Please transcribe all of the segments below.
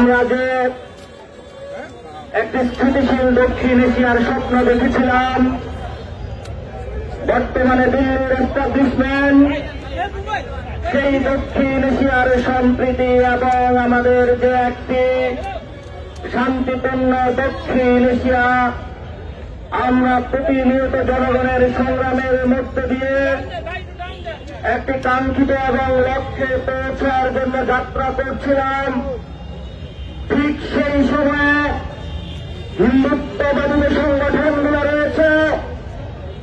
আমরা যে একটি স্থিতিশীল দক্ষিণ এশিয়ার স্বপ্ন দেখেছিলাম, বর্তমানে দিল্লির এস্টাবলিশমেন্ট সেই দক্ষিণ এশিয়ার সম্প্রীতি এবং আমাদের যে একটি শান্তিপূর্ণ দক্ষিণ এশিয়া আমরা প্রতিনিয়ত জনগণের সংগ্রামের মধ্য দিয়ে একটি কাঙ্ক্ষিত এবং লক্ষ্যে পৌঁছার জন্য যাত্রা করছিলাম। ঠিক সেই সময়ে হিন্দুত্ববাদী যে সংগঠনগুলো রয়েছে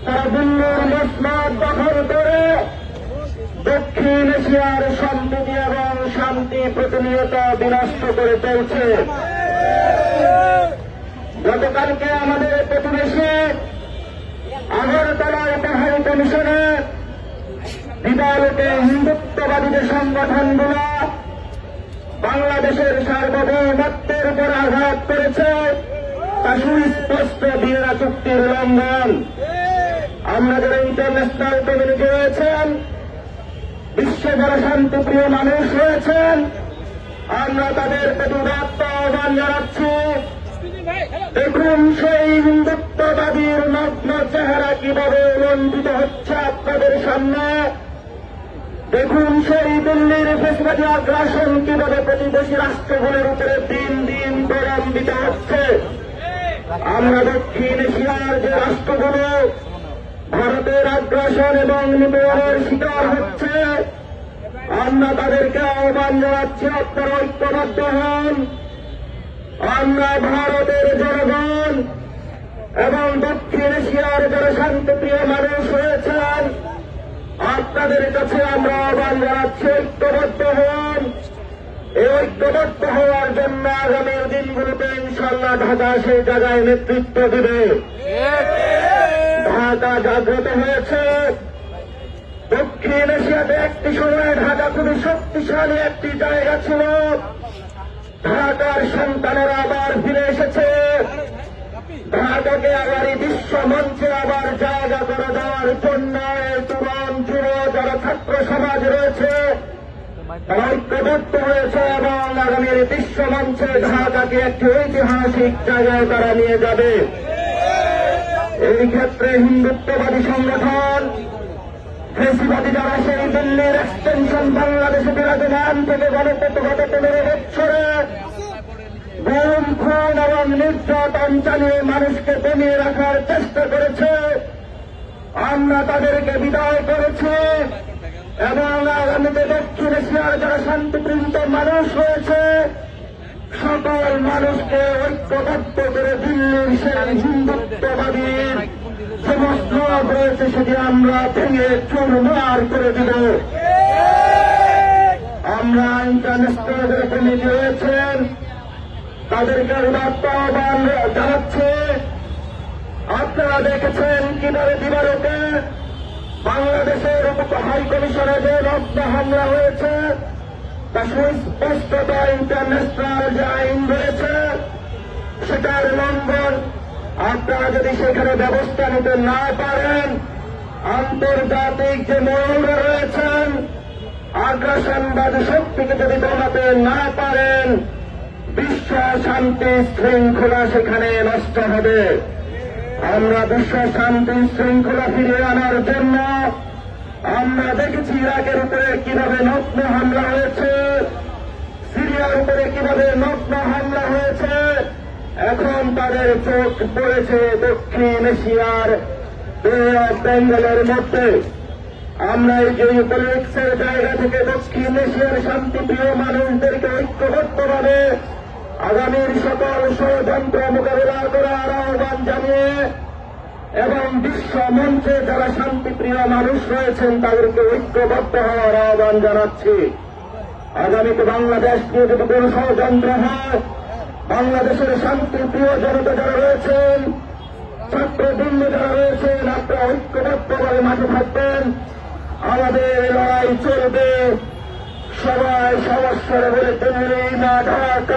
তারা দিল্লির মসনদ দখল করে দক্ষিণ এশিয়ার সম্প্রীতি এবং শান্তি প্রতিনিয়ত বিনষ্ট করে চলছে। গতকালকে আমাদের প্রতিবেশী আগরতলার পাহাড়ি কমিশনে দিবালোকে হিন্দুত্ববাদী যে সংগঠনগুলো বাংলাদেশের সার্বভৌমত্বের উপর আঘাত করেছে তা সুস্পষ্ট ভিয়েনা চুক্তির লঙ্ঘন। আমরা যারা ইন্টারন্যাশনাল কমিউনিটি রয়েছেন, বিশ্ব যারা শান্তিপ্রিয় মানুষ রয়েছেন, আমরা তাদের প্রতি উদাত্ত আহ্বান জানাচ্ছি। দেখুন সেই হিন্দুত্ববাদীর নগ্ন চেহারা কিভাবে লঞ্চিত হচ্ছে আপনাদের সামনে। দেখুন সেই দিল্লির ফেসবাদী আগ্রাসন কিভাবে প্রতিবেশী রাষ্ট্রগুলোর উপরে দিন দিন প্রলম্বিত হচ্ছে। আমরা দক্ষিণ এশিয়ার যে রাষ্ট্রগুলো ভারতের আগ্রাসন এবং নিপীড়নের শিকার হচ্ছে, আমরা তাদেরকে আহ্বান জানাচ্ছি আপনারা ঐক্যবদ্ধ হন। আমরা ভারতের জনগণ এবং দক্ষিণ এশিয়ার যারা শান্তিপ্রিয় মানুষ রয়েছেন আপনাদের কাছে আমরা আহ্বান জানাচ্ছি ঐক্যবদ্ধ হন। এই ঐক্যবদ্ধ হওয়ার জন্য আগামীর দিনগুলোতে ইনশাল্লাহ ঢাকা সেই জায়গায় নেতৃত্ব দেবে। ঢাকা জাগ্রত হয়েছে। দক্ষিণ এশিয়াতে একটি সময় ঢাকা খুবই শক্তিশালী একটি জায়গা ছিল। ঢাকার সন্তানেরা আবার ফিরে এসেছে। ঢাকাকে আবার এই বিশ্ব মঞ্চে আবার জায়গা করে দেওয়ার জন্য তরুণ যুব যারা ছাত্র সমাজ রয়েছে তারা ঐক্যবদ্ধ হয়েছে এবং আগামীর বিশ্ব মঞ্চে ঢাকাকে একটি ঐতিহাসিক জায়গায় তারা নিয়ে যাবে। এই ক্ষেত্রে হিন্দুত্ববাদী সংগঠন ফেসিবাদী যারা সেই দিল্লির এক্সটেনশন বাংলাদেশে বিরাজমান থেকে গত 15 বছরে গুম খুন এবং নির্যাতন চালিয়ে মানুষকে দমিয়ে রাখার চেষ্টা করেছে, আমরা তাদেরকে বিদায় করেছি এবং আগামীতে দক্ষিণ এশিয়ার যারা শান্তিপ্রিয় মানুষ রয়েছে সকল মানুষকে ঐক্যবদ্ধ করে দিল্লির সেই হিন্দুত্ববাদীর যে মসনদ রয়েছে সেটি আমরা ভেঙে চুরমার করে দিব। আমরা ইন্টারন্যাশনাল কমিটি রয়েছেন তাদেরকে উদাত্ত আহ্বান জানাচ্ছে। আপনারা দেখেছেন কিভাবে দিবালোকে বাংলাদেশের হাই কমিশনে যে রক্ত হামলা হয়েছে তা সুস্পষ্টতা ইন্টারন্যাশনাল যে আইন রয়েছে সেটার লঙ্ঘন। আপনারা যদি সেখানে ব্যবস্থা নিতে না পারেন, আন্তর্জাতিক যে মৌলরা রয়েছেন আগ্রাসনবাদী শক্তিকে যদি দমাতে না পারেন, বিশ্ব শান্তি শৃঙ্খলা সেখানে নষ্ট হবে। আমরা বিশ্ব শান্তি শৃঙ্খলা ফিরিয়ে আনার জন্য আমরা দেখেছি ইরাকের উপরে কিভাবে নগ্ন হামলা হয়েছে, সিরিয়ার উপরে কিভাবে নগ্ন হামলা হয়েছে। এখন তাদের চোখ পড়েছে দক্ষিণ এশিয়ার বে অফ বেঙ্গলের মধ্যে। আমরা এই যে পলিটিক্সের জায়গা থেকে দক্ষিণ এশিয়ার শান্তিপ্রিয় মানুষদেরকে ঐক্যবদ্ধভাবে আগামীর সকল ষড়যন্ত্র মোকাবিলা করার আহ্বান জানিয়ে এবং বিশ্ব মঞ্চে যারা শান্তিপ্রিয় মানুষ রয়েছেন তাদেরকে ঐক্যবদ্ধ হওয়ার আহ্বান জানাচ্ছি। আগামীতে বাংলাদেশ নিয়ে যদি কোন ষড়যন্ত্র হয়, বাংলাদেশের শান্তিপ্রিয় জনতা যারা রয়েছেন, ছাত্রবৃন্দ যারা রয়েছেন, আপনারা ঐক্যবদ্ধভাবে মাঠে থাকবেন। আমাদের লড়াই চলবে। সবাই সমস্যার বলে দিল্লি না ঢাকা।